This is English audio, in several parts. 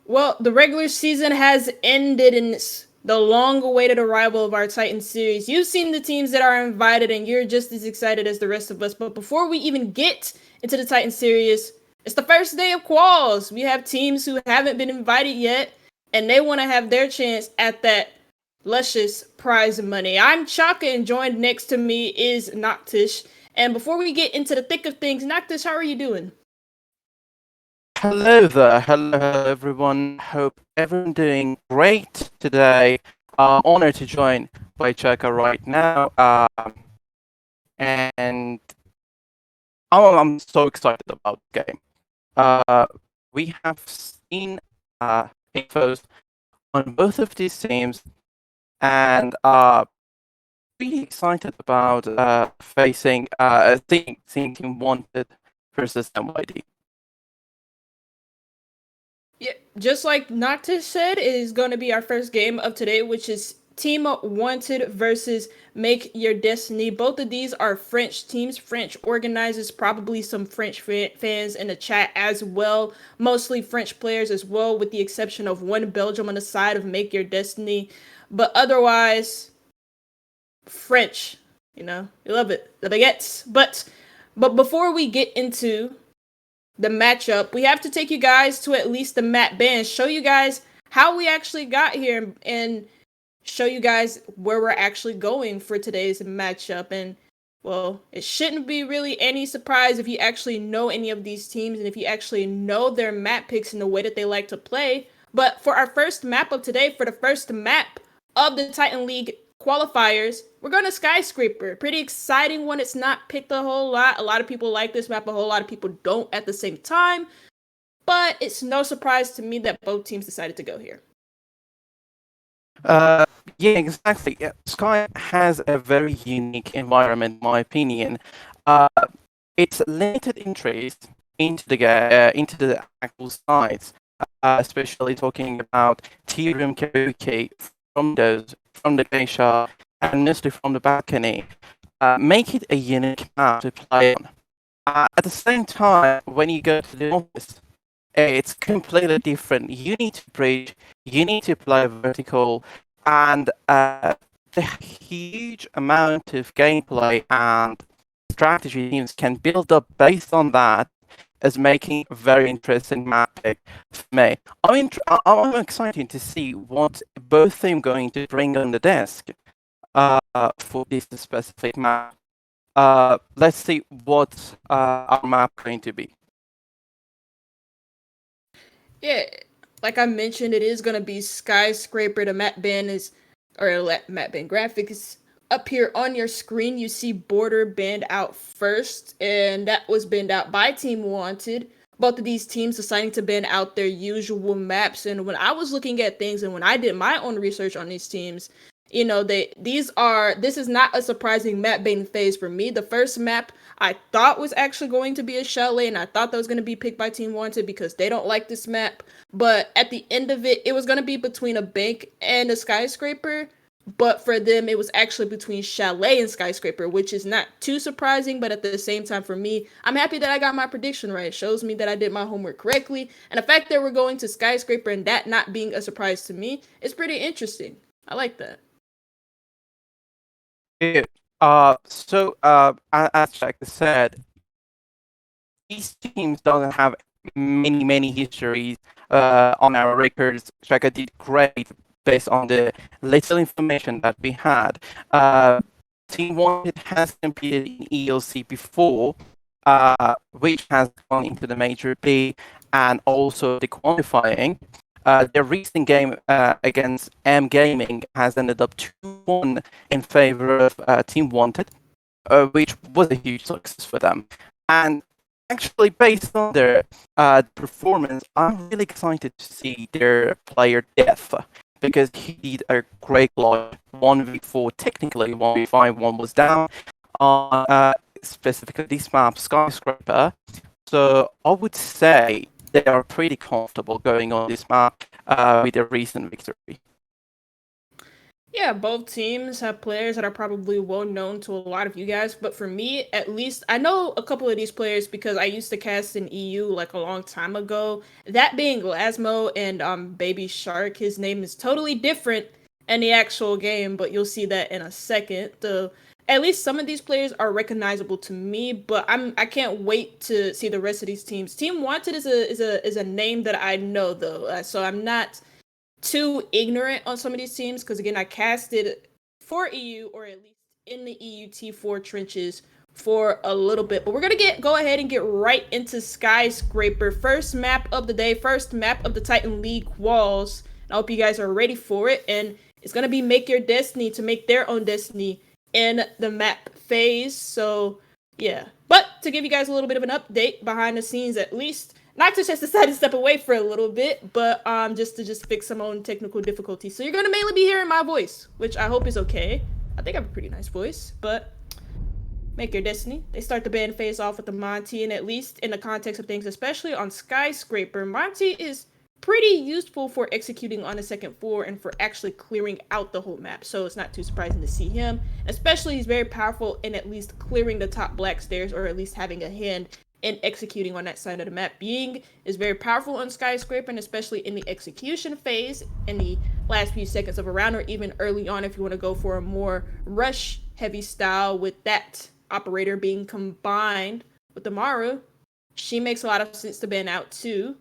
Well, the regular season has ended and it's the long-awaited arrival of our Titan series. You've seen the teams that are invited and you're just as excited as the rest of us. But before we even get into the Titan series, it's the first day of quals. We have teams who haven't been invited yet and they want to have their chance at that luscious prize money. I'm Chaka and joined next to me is Noctish. And before we get into the thick of things, Noctish, how are you doing? Hello there, hello everyone. Hope everyone doing great today. Honored to join by Chaka right now, and I'm so excited about the game. We have seen infos on both of these teams, and really excited about seeing Team WanteD versus WanteD. Yeah, just like Noctis said, it is going to be our first game of today, which is Team WanteD versus Make Your Destiny. Both of these are French teams, French organizers, probably some French fans in the chat as well. Mostly French players as well, with the exception of one Belgium on the side of Make Your Destiny. But otherwise, French. You know, you love it, the baguettes. But before we get into the matchup, we have to take you guys to at least the map band, show you guys how we actually got here, and show you guys where we're actually going for today's matchup. And well, it shouldn't be really any surprise if you actually know any of these teams and if you actually know their map picks and the way that they like to play. But for our first map of today, for the first map of the Titan League qualifiers, we're going to Skyscraper. Pretty exciting one. It's not picked a whole lot. A lot of people like this map. A whole lot of people don't at the same time. But it's no surprise to me that both teams decided to go here. Yeah, exactly. Yeah, Sky has a very unique environment, in my opinion. It's limited interest into the actual sites, especially talking about tea room karaoke from the geisha and mostly from the balcony. Make it a unique map to play on. At the same time, when you go to the office, it's completely different. You need to bridge, you need to play vertical, and the huge amount of gameplay and strategy teams can build up based on that is making a very interesting map pick for me. I'm excited to see what both teams going to bring on the desk for this specific map. Let's see what our map going to be. Yeah, like I mentioned, it is going to be Skyscraper. The map band is, or map band graphics up here on your screen. You see border banned out first, and that was banned out by Team WanteD. Both of these teams deciding to ban out their usual maps. And when I was looking at things and when I did my own research on these teams, you know, this is not a surprising map being phase for me. The first map I thought was actually going to be a chalet, and I thought that was going to be picked by Team Wanted because they don't like this map. But at the end of it, it was going to be between a bank and a skyscraper. But for them, it was actually between chalet and skyscraper, which is not too surprising. But at the same time, for me, I'm happy that I got my prediction right. It shows me that I did my homework correctly. And the fact that we're going to skyscraper and that not being a surprise to me is pretty interesting. I like that. Good. As Jack said, these teams don't have many histories on our records. Shaka did great based on the little information that we had. Team Wanted has competed in ELC before, which has gone into the Major B and also the qualifying. Their recent game against M Gaming has ended up 2-1 in favor of Team Wanted, which was a huge success for them. And actually, based on their performance, I'm really excited to see their player Def because he did a great clutch 1v4, technically 1v5, one was down on specifically this map, Skyscraper. So I would say they are pretty comfortable going on this map with a recent victory. Yeah, both teams have players that are probably well known to a lot of you guys, but for me, at least, I know a couple of these players because I used to cast in EU like a long time ago. That being Lasmo and Baby Shark, his name is totally different in the actual game, but you'll see that in a second. At least some of these players are recognizable to me, but I can't wait to see the rest of these teams. Team Wanted is a name that I know though, so I'm not too ignorant on some of these teams because again I casted for EU or at least in the EU T4 trenches for a little bit. But we're gonna go ahead and get right into Skyscraper. First map of the day, first map of the Titan League walls. I hope you guys are ready for it. And it's gonna be make your destiny to make their own destiny in the map phase. So yeah. But to give you guys a little bit of an update behind the scenes at least, Noctis just decided to step away for a little bit, but just to fix some own technical difficulties. So you're gonna mainly be hearing my voice, which I hope is okay. I think I have a pretty nice voice, but make your destiny. They start the band phase off with the Monty, and at least in the context of things, especially on Skyscraper, Monty is pretty useful for executing on the second floor and for actually clearing out the whole map. So it's not too surprising to see him. Especially he's very powerful in at least clearing the top black stairs or at least having a hand in executing on that side of the map. Being is very powerful on Skyscraper, and especially in the execution phase in the last few seconds of a round or even early on if you want to go for a more rush heavy style with that operator being combined with the Maru. She makes a lot of sense to ban out too.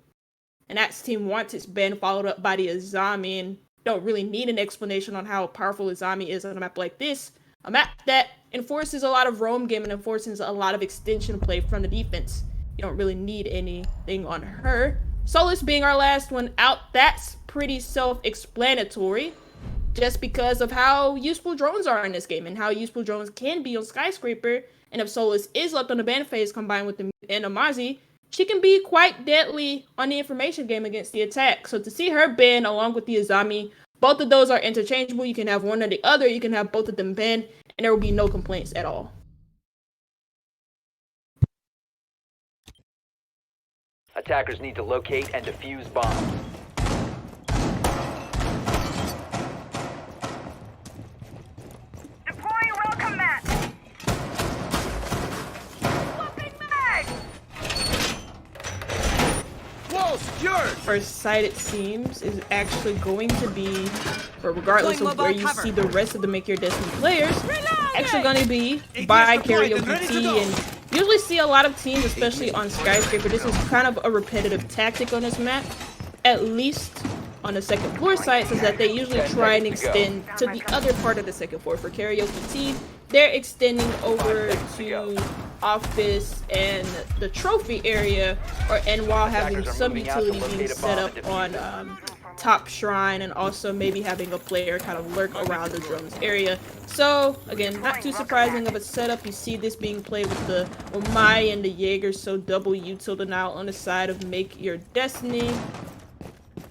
And that's Team Wanted's ban followed up by the Azami, and don't really need an explanation on how powerful Azami is on a map like this. A map that enforces a lot of roam game and enforces a lot of extension play from the defense. You don't really need anything on her. Solus being our last one out, that's pretty self-explanatory. Just because of how useful drones are in this game and how useful drones can be on Skyscraper. And if Solus is left on the ban phase combined with the Amazi, she can be quite deadly on the information game against the attack. So to see her ban along with the Azami, both of those are interchangeable. You can have one or the other. You can have both of them banned, and there will be no complaints at all. Attackers need to locate and defuse bombs. Deploying welcome mat. Flipping mag. Wall secured. First sight, it seems, is actually going to be, or regardless of where you see the rest of the Make Your Destiny players, actually going to be by Karaoke T. And usually see a lot of teams, especially on Skyscraper, this is kind of a repetitive tactic on this map, at least on the second floor sites, is that they usually try and extend to the other part of the second floor. For Karaoke T, they're extending over to office and the trophy area, and while having some utility being set up on top shrine, and also maybe having a player kind of lurk around the drones area. So again, not too surprising of a setup. You see this being played with the Omai and the Jaeger, so double util denial on the side of Make Your Destiny.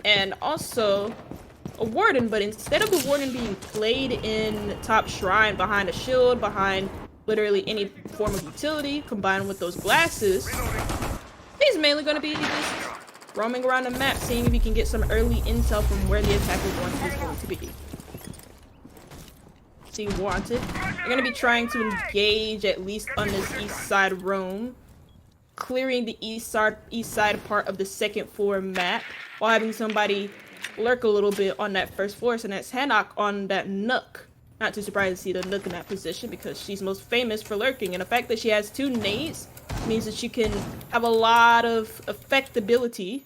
And also a warden, but instead of the warden being played in top shrine behind a shield, behind literally any form of utility, combined with those glasses, he's mainly going to be just roaming around the map, seeing if he can get some early intel from where the attacker is going to be. See WanteD. They're going to be trying to engage at least on this east side roam, clearing the east side part of the second floor map while having somebody lurk a little bit on that first floor. So that's Hanok on that Nook. Not too surprised to see the Nook in that position because she's most famous for lurking, and the fact that she has 2 nades means that she can have a lot of effectability,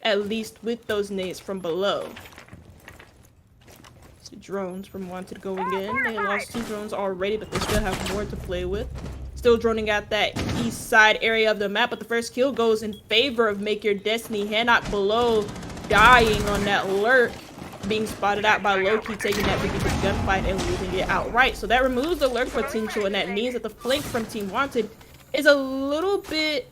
at least with those nades from below. See drones from WanteD going in. They lost 2 drones already, but they still have more to play with. Still droning out that east side area of the map, but the first kill goes in favor of Make Your Destiny. Hanok below dying on that lurk, being spotted out by Loki, taking that big gunfight and losing it outright. So that removes the lurk potential, and that means that the flank from Team WanteD is a little bit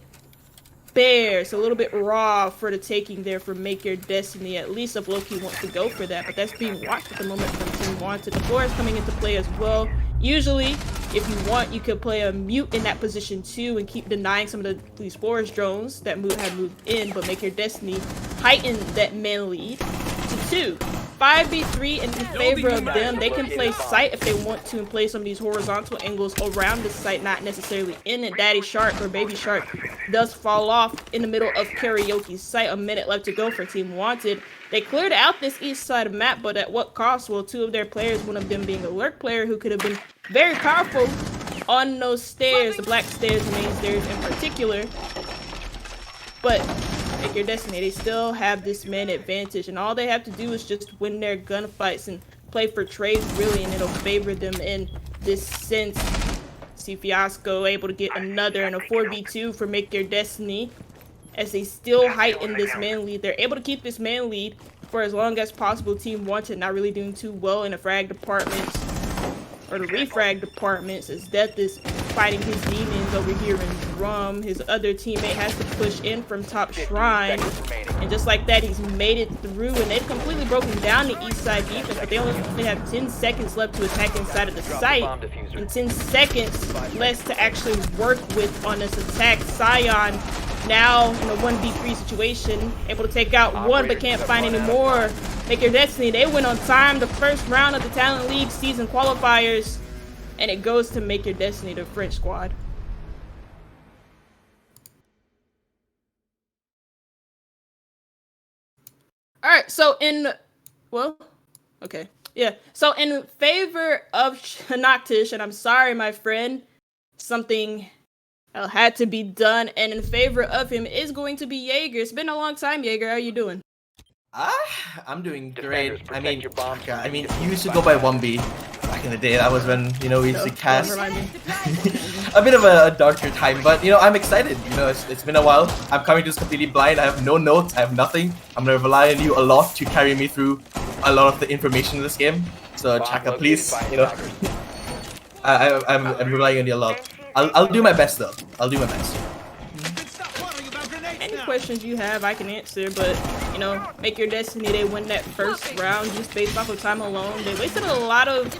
bare, it's a little bit raw for the taking there for Make Your Destiny, at least if Loki wants to go for that, but that's being watched at the moment from Team WanteD. The floor is coming into play as well. Usually, if you want, you could play a mute in that position too and keep denying some of these forest drones that have moved in, but Make Your Destiny heighten that man lead to 2. 5v3 in favor of them. They can play sight if they want to and play some of these horizontal angles around the site, not necessarily in it. Daddy Shark or Baby Shark does fall off in the middle of Karaoke's site. A minute left to go for Team WanteD. They cleared out this east side map, but at what cost? Well, 2 of their players, one of them being a lurk player who could have been very powerful on those stairs, the black stairs, the main stairs in particular. But Make Your Destiny, they still have this man advantage, and all they have to do is just win their gunfights and play for trades really, and it'll favor them in this sense. See Fiasco able to get another and a 4v2 for Make Your Destiny as they still heighten this man lead. They're able to keep this man lead for as long as possible. Team WanteD not really doing too well in the frag departments or the refrag departments as Death is fighting his demons over here in Drum. His other teammate has to push in from top shrine, and just like that, he's made it through, and they've completely broken down the east side defense, but they only have 10 seconds left to attack inside of the site, and 10 seconds less to actually work with on this attack. Sion now in a 1v3 situation, able to take out one but can't find any more. Make Your Destiny, they win on time the first round of the Talent League season qualifiers, and it goes to Make Your Destiny, the French squad. Alright, so so in favor of Noctish, and I'm sorry my friend, something had to be done, and in favor of him is going to be Jaeger. It's been a long time, Jaeger. How you doing? I'm doing great. I mean, you used to go by 1B back in the day. That was when, we used to cast a bit of a darker time, but, I'm excited. It's been a while. I'm coming to this completely blind. I have no notes. I have nothing. I'm going to rely on you a lot to carry me through a lot of the information in this game. So, Chaka, please, I'm relying on you a lot. I'll do my best, though. I'll do my best. Any questions you have, I can answer, but, Make Your Destiny, they win that first round just based off of time alone. They wasted a lot of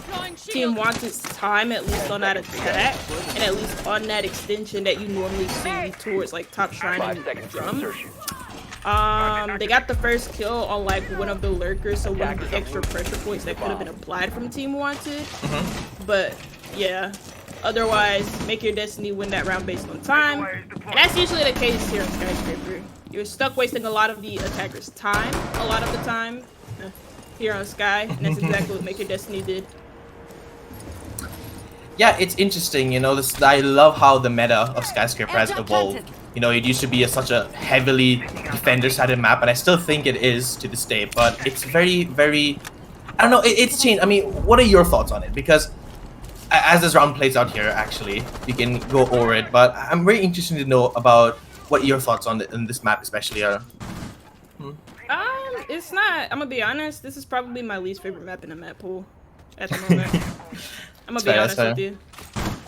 Team WanteD's time, at least on that attack, and at least on that extension that you normally see towards, like, top shrine and Drum. They got the first kill on, like, one of the lurkers, so one of the extra pressure points that could have been applied from Team WanteD. But, yeah. Otherwise, Make Your Destiny win that round based on time. And that's usually the case here on Skyscraper. You're stuck wasting a lot of the attacker's time, a lot of the time, here on Sky. And that's exactly what Make Your Destiny did. Yeah, it's interesting, I love how the meta of Skyscraper has evolved. It used to be such a heavily defender-sided map, and I still think it is to this day, but it's very, very... I don't know, it's changed. I mean, what are your thoughts on it? Because as this round plays out here, actually, we can go over it, but I'm very interested to know about what your thoughts on this map especially are. It's not, I'm gonna be honest, this is probably my least favorite map in the map pool at the moment. I'm gonna be honest with you.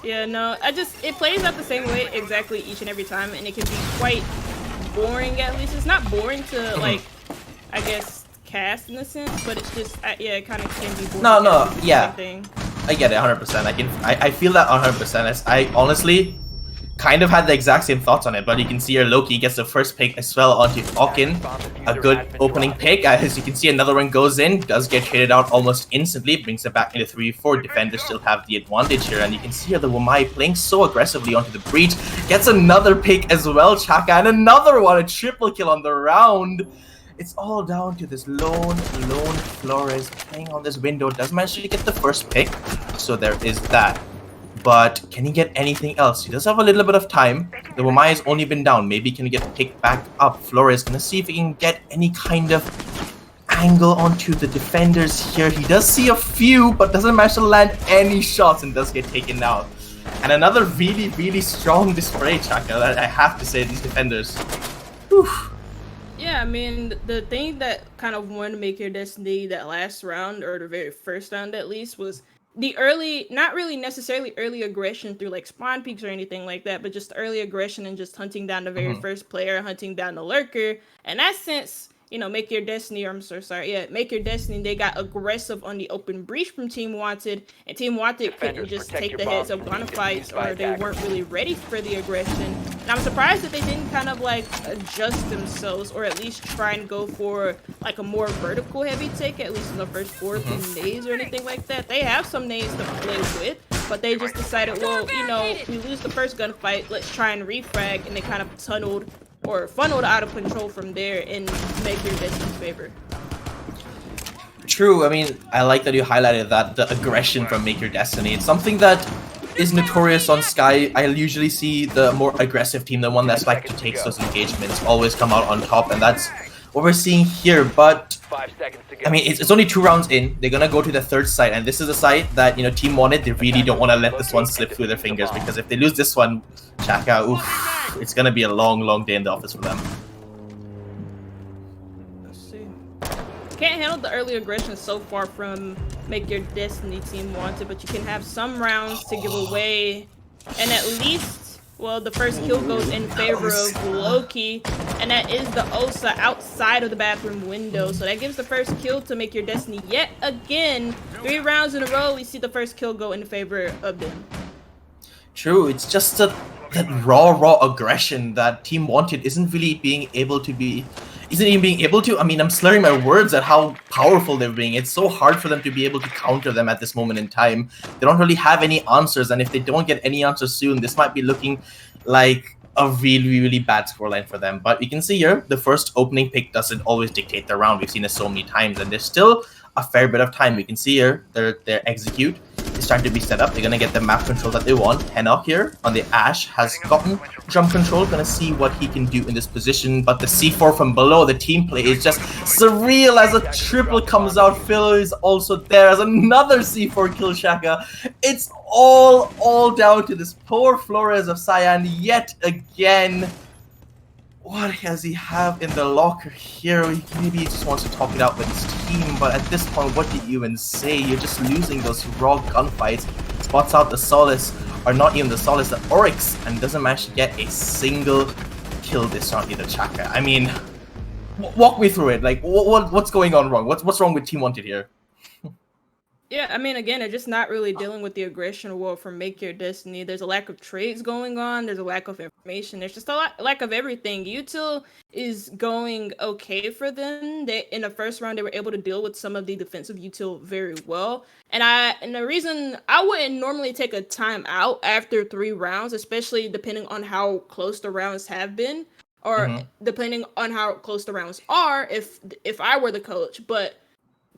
Yeah, no, it plays out the same way exactly each and every time, and it can be quite boring, at least. It's not boring to, like, I guess, cast in a sense, but it's just yeah, it kind of can be boring. No, yeah. Thing. I get it 100%. I feel that 100%. I honestly kind of had the exact same thoughts on it, but you can see here Loki gets the first pick as well onto Falcon. A good opening pick. As you can see, another one goes in, does get traded out almost instantly, brings it back into 3v4. Defenders still have the advantage here, and you can see here the Wamai playing so aggressively onto the breach. Gets another pick as well, Chaka, and another one, a triple kill on the round. It's all down to this lone Flores playing on this window. Does manage to get the first pick, so there is that. But can he get anything else? He does have a little bit of time. The Wamai has only been down. Maybe he can get picked back up. Flores gonna see if he can get any kind of angle onto the defenders here. He does see a few, but doesn't manage to land any shots and does get taken out. And another really strong display, Chaka. I have to say, these defenders. Whew. Yeah, I mean, the thing that kind of won to Make Your Destiny that last round, or the very first round at least, was the early, not really necessarily early aggression through like spawn peaks or anything like that, but just early aggression and just hunting down the very first player, hunting down the lurker. In that sense, you know, Make Your Destiny, or I'm so sorry, yeah, Make Your Destiny, they got aggressive on the open breach from Team WanteD, and Team WanteD couldn't just take the heads up gunfights, or they weren't really ready for the aggression. And I'm surprised that they didn't kind of like adjust themselves, or at least try and go for like a more vertical heavy take, at least in the first 4 nades or anything like that. They have some nades to play with, but they just decided, well, you know, we lose the first gunfight, let's try and refrag, and they kind of tunneled or funneled out of control from there and Make Your Destiny's favor. True. I mean, I like that you highlighted that, the aggression from Make Your Destiny. It's something that is notorious on Sky. I usually see the more aggressive team, the one that's like to take those engagements, always come out on top, and that's what we're seeing here. But 5 seconds to go. I mean, it's only 2 rounds in. They're gonna go to the third site, and this is a site that, you know, Team WanteD, they really don't want to let this one slip through their fingers, because if they lose this one, Chaka, oof, it's gonna be a long day in the office for them. Let's see. Can't handle the early aggression so far from Make Your Destiny Team WanteD, but you can have some rounds to give away, and at least, well, the first kill goes in favor of Loki, and that is the Osa outside of the bathroom window. So that gives the first kill to Make Your Destiny yet again. 3 rounds in a row, we see the first kill go in favor of them. True, it's just that raw aggression that Team WanteD isn't even being able to. I mean, I'm slurring my words at how powerful they're being. It's so hard for them to be able to counter them at this moment in time. They don't really have any answers, and if they don't get any answers soon, this might be looking like a really bad scoreline for them. But you can see here, the first opening pick doesn't always dictate the round. We've seen it so many times, and there's still a fair bit of time. We can see here, their execute is starting to be set up. They're gonna get the map control that they want. Henok here on the Ash has gotten jump control. Gonna see what he can do in this position. But the C4 from below, the team play is just surreal as a triple comes out. Phil is also there as another C4 kill, Shaka. It's all down to this poor Flores of Cyan yet again. What does he have in the locker here? Maybe he just wants to talk it out with his team, but at this point, what do you even say? You're just losing those raw gunfights. Spots out the Solace, or not even the Solace, the Oryx, and doesn't manage to get a single kill this round either, Chaka. I mean, walk me through it. Like, what's going on wrong? What's wrong with Team WanteD here? Yeah, I mean, again, they're just not really dealing with the aggression war from Make Your Destiny. There's a lack of trades going on. There's a lack of information. There's just a lack of everything. Util is going okay for them. In the first round, they were able to deal with some of the defensive Util very well. And the reason I wouldn't normally take a time out after 3 rounds, especially depending on how close the rounds have been, or depending on how close the rounds are, if I were the coach. But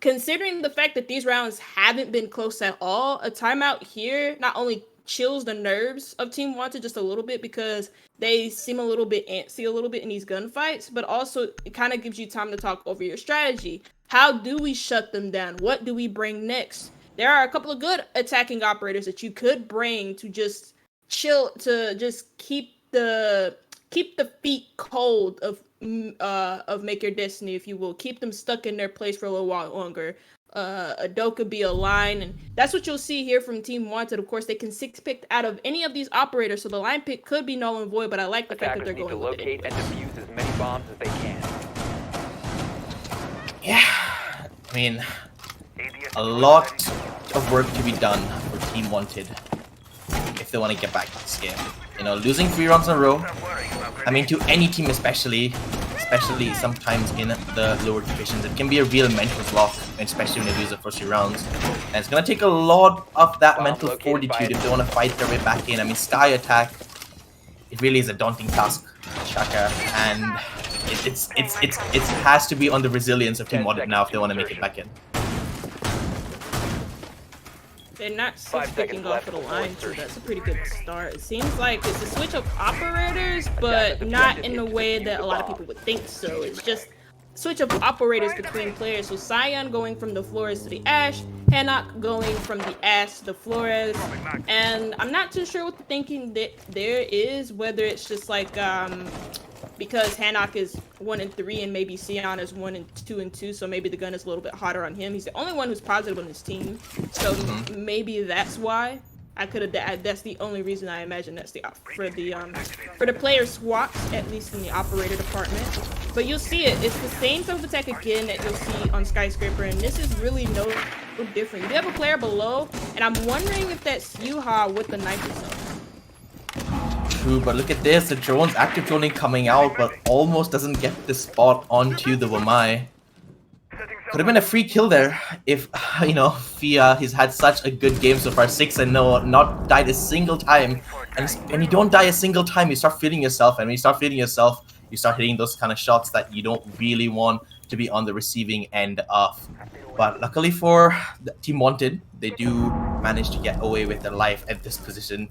considering the fact that these rounds haven't been close at all, a timeout here not only chills the nerves of Team WanteD just a little bit, because they seem a little bit antsy in these gunfights, but also it kind of gives you time to talk over your strategy. How do we shut them down? What do we bring next? There are a couple of good attacking operators that you could bring to just chill, to just keep the feet cold of Make Your Destiny, if you will. Keep them stuck in their place for a little while longer. A doe could be a line, and that's what you'll see here from Team WanteD. Of course, they can 6-pick out of any of these operators, so the line pick could be null and void, but I like the fact that they're going with it. Attackers need to locate and defuse as many bombs as they can. Yeah, I mean, a lot of work to be done for Team WanteD if they want to get back to this game. You know, losing 3 rounds in a row, I mean, to any team especially sometimes in the lower divisions, it can be a real mental block, especially when they lose the first 3 rounds. And it's going to take a lot of that mental fortitude if they want to fight their way back in. I mean, Sky attack, it really is a daunting task, Shaka, and it has to be on the resilience of Team WanteD now if they want to make it back in. They're not picking off of the line, so that's a pretty good start. It seems like it's a switch of operators, but not in the way that a lot of people would think so. It's just switch of operators between players. So Sion going from the Flores to the Ash, Hanok going from the Ash to the Flores, and I'm not too sure what the thinking that there is, whether it's just like because Hanok is 1 and 3 and maybe Sion is 1 and 2 and 2, so maybe the gun is a little bit hotter on him. He's the only one who's positive on his team, so maybe that's why. That's the only reason I imagine that's the for the player swaps, at least in the operator department. But you'll see it. It's the same type of attack again that you'll see on Skyscraper, and this is really no different. You have a player below, and I'm wondering if that's Yuha with the knife itself. True, but look at this. The drone's active droning coming out, but almost doesn't get the spot onto the Wamai. Could have been a free kill there if, you know, Fia, he's had such a good game so far, 6-0, not died a single time. And when you don't die a single time, you start feeling yourself, and when you start feeling yourself, you start hitting those kind of shots that you don't really want to be on the receiving end of. But luckily for the Team WanteD, they do manage to get away with their life at this position.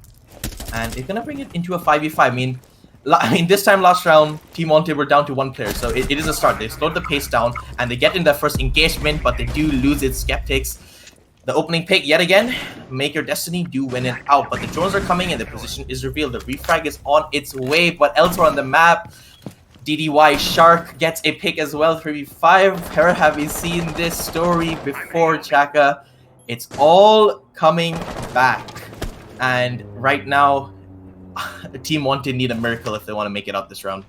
And they're gonna bring it into a 5v5. I mean, this time last round, Team WanteD were down to 1 player, so it is a start. They slowed the pace down, and they get in their first engagement, but they do lose its Skeptics. The opening pick, yet again, Make Your Destiny do win it out, but the drones are coming and the position is revealed. The refrag is on its way, but elsewhere on the map, DDY Shark gets a pick as well, 3v5. Where have you seen this story before, Chaka? It's all coming back. And right now, Team WanteD need a miracle if they want to make it out this round.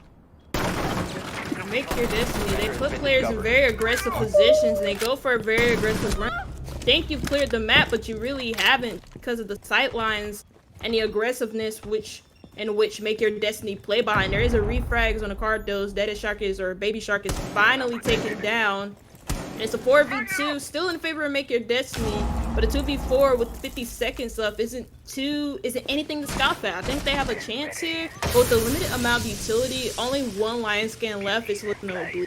Make Your Destiny. They put players in very aggressive positions, and they go for a very aggressive run. Think you've cleared the map, but you really haven't because of the sight lines and the aggressiveness in which Make Your Destiny play behind. There is a refrags on the card, those Dead Shark is, or Baby Shark is finally taken down. And it's a 4v2, still in favor of Make Your Destiny, but a 2v4 with 50 seconds left isn't anything to scoff at. I think they have a chance here, but with the limited amount of utility, only 1 lion scan left, it's looking no blue.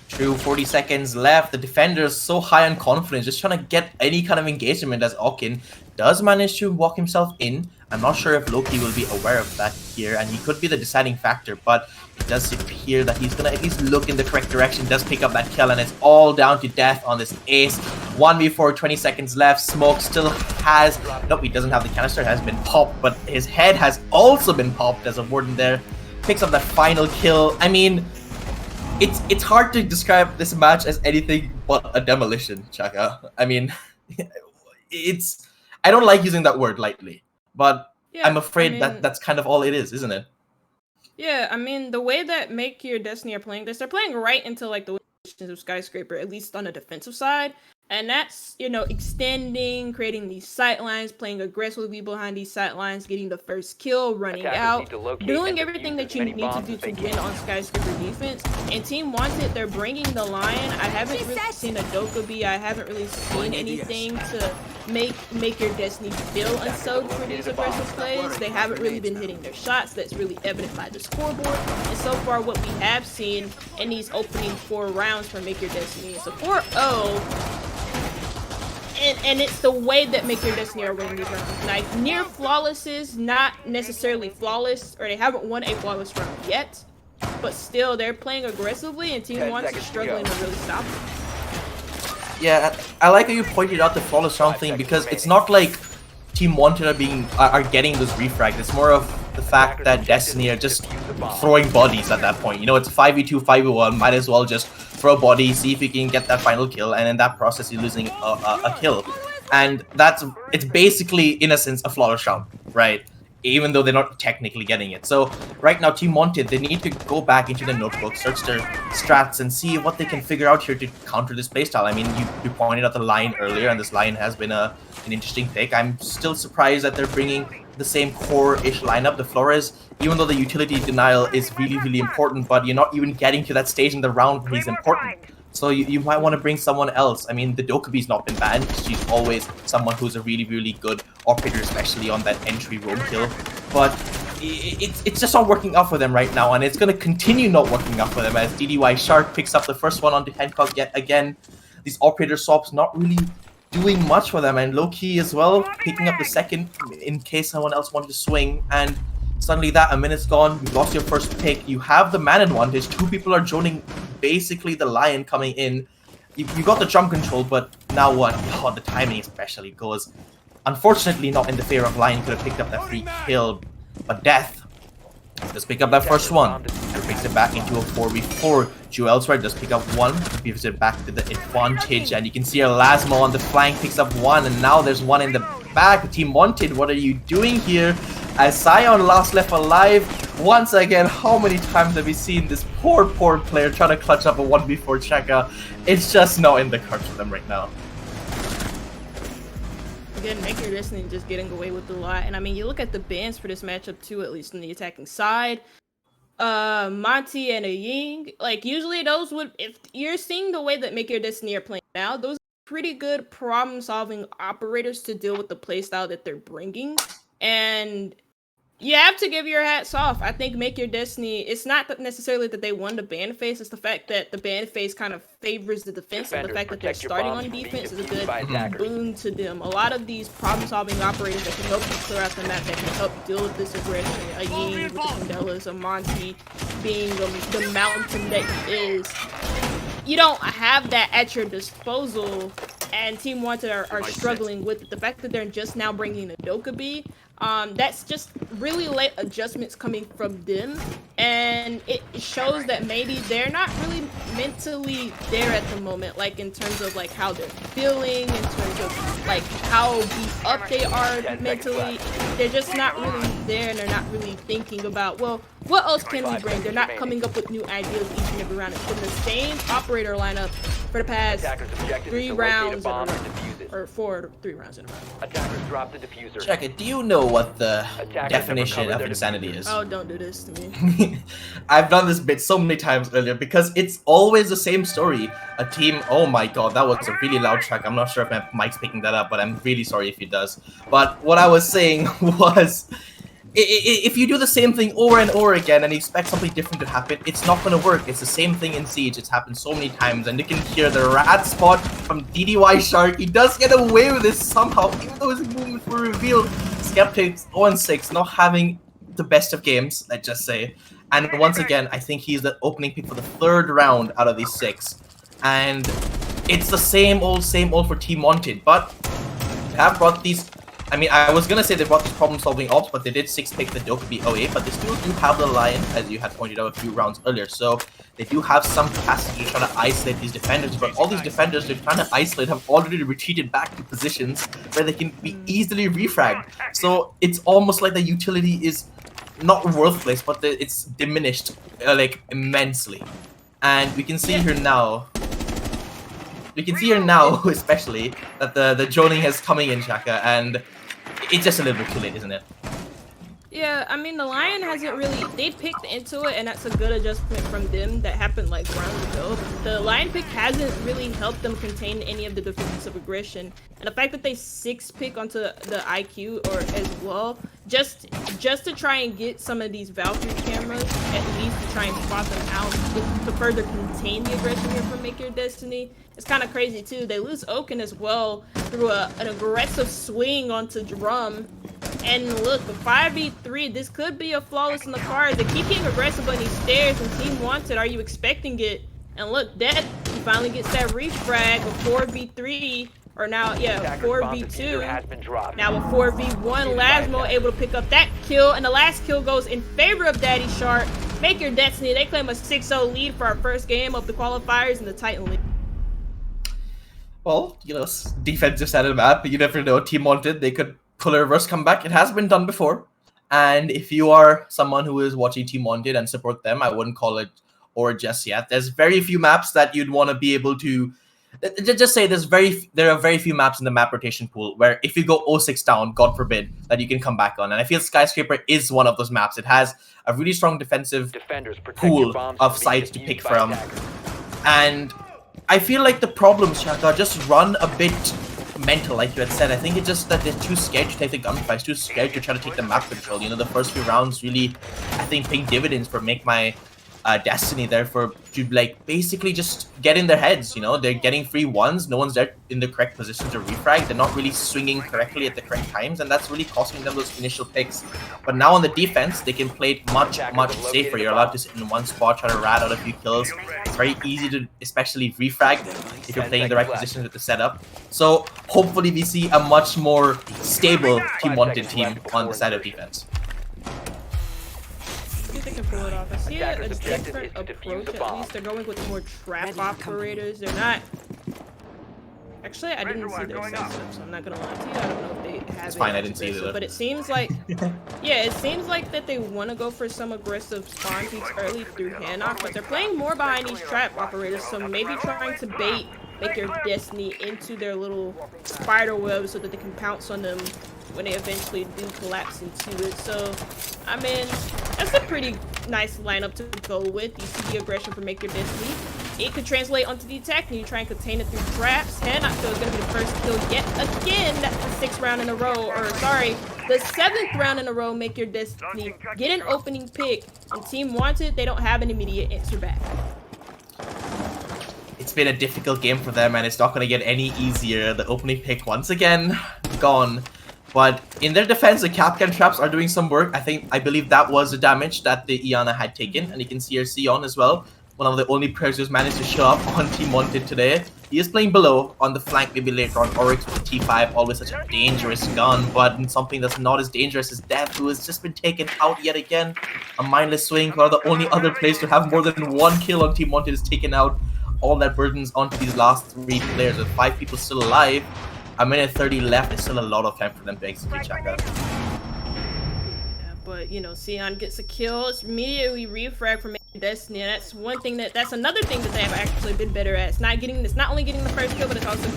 True, 40 seconds left. The defender is so high on confidence, just trying to get any kind of engagement as Okin does manage to walk himself in. I'm not sure if Loki will be aware of that here, and he could be the deciding factor, but it does appear that he's gonna at least look in the correct direction, does pick up that kill, and it's all down to death on this ace. 1v4, 20 seconds left. Smoke still has, nope, he doesn't have the canister, it has been popped, but his head has also been popped as a warden there. Picks up that final kill. I mean, it's hard to describe this match as anything but a demolition, Chaka. I mean, I don't like using that word lightly, but yeah, I'm afraid that's kind of all it is, isn't it? Yeah, I mean, the way that Make Your Destiny are playing this, they're playing right into like the of Skyscraper, at least on the defensive side. And that's, you know, extending, creating these sight lines, playing aggressively behind these sight lines, getting the first kill, running out, doing everything that you need to do to win on Skyscraper defense. And Team WanteD, they're bringing the lion. I haven't really seen a Dokkaebi. I haven't really seen anything to make Your Destiny feel unsoaked for these aggressive plays. They haven't really been hitting their shots. That's really evident by the scoreboard. And so far, what we have seen in these opening 4 rounds for Make Your Destiny is a 4-0. And it's the way that Make Your Destiny are winning these rounds. Like, near flawlesses, not necessarily flawless, or they haven't won a flawless round yet, but still, they're playing aggressively, and Team WanteD is struggling to really stop them. Yeah, I like how you pointed out the flawless round thing, because it's not like Team WanteD are getting those refrags. It's more of the fact that Destiny are just throwing bodies at that point. You know, it's 5v2, 5v1, might as well just throw a body, see if you can get that final kill, and in that process you're losing a kill. And it's basically, in a sense, a flawless round, right? even though they're not technically getting it. So right now, Team WanteD, they need to go back into the notebook, search their strats, and see what they can figure out here to counter this playstyle. I mean, you pointed out the line earlier, and this line has been an interesting pick. I'm still surprised that they're bringing the same core-ish lineup. The Flores, even though the utility denial is really, really important, but you're not even getting to that stage in the round where he's important. So you might want to bring someone else. I mean, the Dokubi's not been banned. She's always someone who's a really, really good operator, especially on that entry roam kill. But it's just not working out for them right now, and it's going to continue not working out for them as DDY Shark picks up the first one onto Hancock yet again. These operator swaps not really doing much for them, and low-key as well, picking up the second in case someone else wanted to swing, and suddenly a minute's gone, you've lost your first pick, you have the man advantage, 2 people are joining basically the Lion coming in. You got the jump control, but now what? Oh, the timing especially goes, unfortunately, not in the favor of Lion. Could have picked up that free kill, but Death does pick up that first one and brings it back into a 4v4. Elsewhere does pick up one, gives it back to the advantage, and you can see Lasmo on the flank picks up one, and now there's one in the back. Team WanteD, what are you doing here? As Sion last left alive, once again, how many times have we seen this poor player trying to clutch up a 1v4 checker? It's just not in the cards for them right now. Again, Make Your Destiny just getting away with a lot. And I mean, you look at the bans for this matchup too, at least on the attacking side. Monty and a Ying, like usually those would, if you're seeing the way that Make Your Destiny are playing now, those are pretty good problem-solving operators to deal with the playstyle that they're bringing. And you have to give your hats off. I think Make Your Destiny, it's not that necessarily that they won the ban phase, it's the fact that the ban phase kind of favors the defense, and the fact that they're starting on defense is a good boon to them. A lot of these problem-solving operators that can help you clear out the map, that can help deal with this aggression, a Ying with the Candelas, a Monty being the mountain that he is, you don't have that at your disposal, and Team WanteD are struggling with it. The fact that they're just now bringing the Dokkaebi, that's just really late adjustments coming from them, and it shows that maybe they're not really mentally there at the moment, like in terms of like how they're feeling, in terms of like how beat up they are mentally. They're just not really there, and they're not really thinking about, well, what else can we bring? They're not coming up with new ideas each and every round. It's been the same operator lineup for the past 3 rounds in a row, or 3 rounds in a row. Attackers drop the diffuser. Check it. Do you know what the definition of insanity is? Oh, don't do this to me. I've done this bit so many times earlier because it's always the same story. A team, oh my god, that was a really loud track. I'm not sure if my mic's picking that up, but I'm really sorry if it does. But what I was saying was, if you do the same thing over and over again and you expect something different to happen, it's not going to work. It's the same thing in Siege. It's happened so many times, and you can hear the rat spot from DDY Shark. He does get away with this somehow, even though his movements were revealed. Skeptics 0-6, not having the best of games, let's just say. And once again, I think he's the opening pick for the 3rd round out of these 6. And it's the same old for Team WanteD, but they have brought these. I mean, I was gonna say they brought these problem-solving ops, but they did 6-pick the Dokkaebi 08, but they still do have the Lion, as you had pointed out a few rounds earlier, so they do have some capacity to try to isolate these defenders, but all these defenders they're trying to isolate have already retreated back to positions where they can be easily refragged, so it's almost like the utility is not worthless, but it's diminished, like, immensely. And we can see here now, especially, that the joining is coming in, Shaka, and it's just a little bit too late, isn't it? Yeah, I mean, the Lion hasn't really, they picked into it, and that's a good adjustment from them that happened like rounds ago. The Lion pick hasn't really helped them contain any of the defensive aggression, and the fact that they 6-pick onto the IQ or as well, just to try and get some of these Valkyrie cameras, at least to try and spot them out, to further contain the aggression here from Make Your Destiny. It's kind of crazy too. They lose Oaken as well through an aggressive swing onto Drum. And look, the 5v3, this could be a flawless in the cards. They keep getting aggressive on these stairs, and Team WanteD, are you expecting it? And look, Death, he finally gets that refrag, a 4v3, or now, yeah, 4v2. Now a 4v1, Lasmo able to pick up that kill, and the last kill goes in favor of Daddy Shark. Make Your Destiny, they claim a 6-0 lead for our first game of the qualifiers in the Titan League. Well, you know, defensive side of the map, you never know. Team WanteD, they could pull a reverse comeback. It has been done before. And if you are someone who is watching Team WanteD and support them, I wouldn't call it or just yet. There's very few maps that you'd want to be able to. Just say there are very few maps in the map rotation pool where if you go 0-6 down, God forbid, that you can come back on. And I feel Skyscraper is one of those maps. It has a really strong defensive Defenders protect your pool bombs of from being sites to defused pick by from. attackers. And I feel like the problems, Shaka, just run a bit mental, like you had said. I think it's just that they're too scared to take the gunfights, too scared to try to take the map control. You know, the first few rounds really, I think, paying dividends for Make My Destiny there to like basically just get in their heads. You know, they're getting free ones, no one's there in the correct position to refrag, they're not really swinging correctly at the correct times, and that's really costing them those initial picks. But now on the defense, they can play it much safer. You're allowed to sit in one spot, try to rat out a few kills. It's very easy to especially refrag if you're playing the right positions with the setup. So hopefully we see a much more stable Team WanteD team on the side of defense. I think they can pull it off. I see a Attackers' objective different is to defuse approach. the At bomb. least they're going with more trap operators. They're not. Actually, I didn't see their setup, so I'm not gonna lie to you. I don't know if they have. It's fine, I didn't see it. But it seems like, yeah, it seems like that they want to go for some aggressive spawn peeks early through handoff, but they're playing more behind these trap operators. So maybe trying to make your Destiny into their little spider web so that they can pounce on them when they eventually do collapse into it. So, I mean, that's a pretty nice lineup to go with. You see the aggression for Make Your Destiny. It could translate onto the attack, and you try and contain it through traps. Handoff kill is going to be the first kill yet again. That's the 6th round in a row, or sorry, the 7th round in a row. Make Your Destiny get an opening pick. And Team WanteD, they don't have an immediate answer back. It's been a difficult game for them, and it's not going to get any easier. The opening pick once again gone. But in their defense, the Capcan traps are doing some work. I believe that was the damage that the Iana had taken, and you can see her Sion as well. One of the only players who's managed to show up on Team WanteD today. He is playing below on the flank, maybe later on. Oryx with T5, always such a dangerous gun, but something that's not as dangerous as Death, who has just been taken out yet again. A mindless swing. One of the only other players to have more than 1 kill on Team WanteD is taken out. All that burdens onto these last 3 players, with 5 people still alive. A minute 30 left. There's still a lot of time for them to execute Chaka. But you know, Sion gets a kill. It's immediately refrag from Destiny, and that's another thing that they have actually been better at. It's not only getting the first kill, but it's also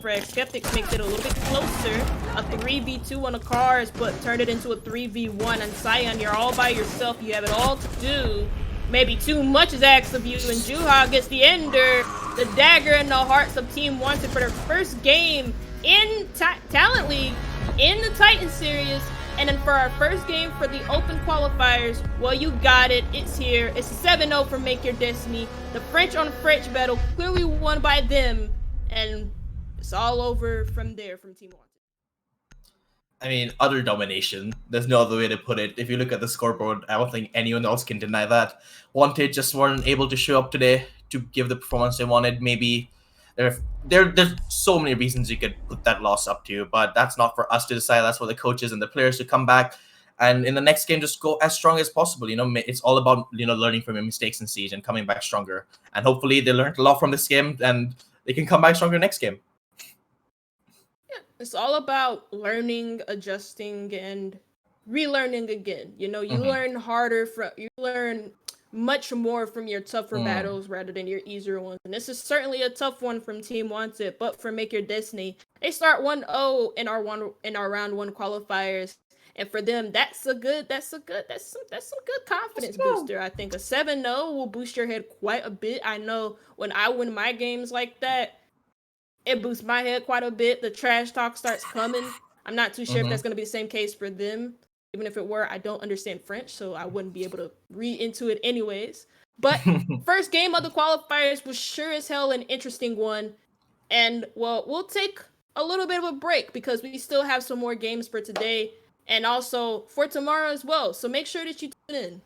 frag. Skeptics makes it a little bit closer. A 3v2 on the cars, but turned it into a 3v1. And Sion, you're all by yourself. You have it all to do. Maybe too much is asked of you, and Juha gets the ender, the dagger in the hearts of Team WanteD for their first game in Talent League in the Titan series. And then for our first game for the Open Qualifiers, well, you got it. It's here. It's 7-0 for Make Your Destiny. The French on French battle clearly won by them. And it's all over from there from Team WanteD. I mean, utter domination. There's no other way to put it. If you look at the scoreboard, I don't think anyone else can deny that. WanteD just weren't able to show up today to give the performance they wanted. Maybe there's so many reasons you could put that loss up to, but that's not for us to decide. That's for the coaches and the players to come back, and in the next game just go as strong as possible. You know, it's all about, you know, learning from your mistakes in Siege and coming back stronger. And hopefully they learned a lot from this game and they can come back stronger next game. Yeah, it's all about learning, adjusting, and relearning again. You know, you learn much more from your tougher battles rather than your easier ones. And this is certainly a tough one from Team WanteD, but for Make Your Destiny, they start 1-0 in our round 1 qualifiers. And for them, that's some good confidence booster. I think a 7-0 will boost your head quite a bit. I know when I win my games like that, it boosts my head quite a bit. The trash talk starts coming. I'm not too sure if that's going to be the same case for them. Even if it were, I don't understand French, so I wouldn't be able to read into it anyways. But first game of the qualifiers was sure as hell an interesting one. And, well, we'll take a little bit of a break because we still have some more games for today and also for tomorrow as well. So make sure that you tune in.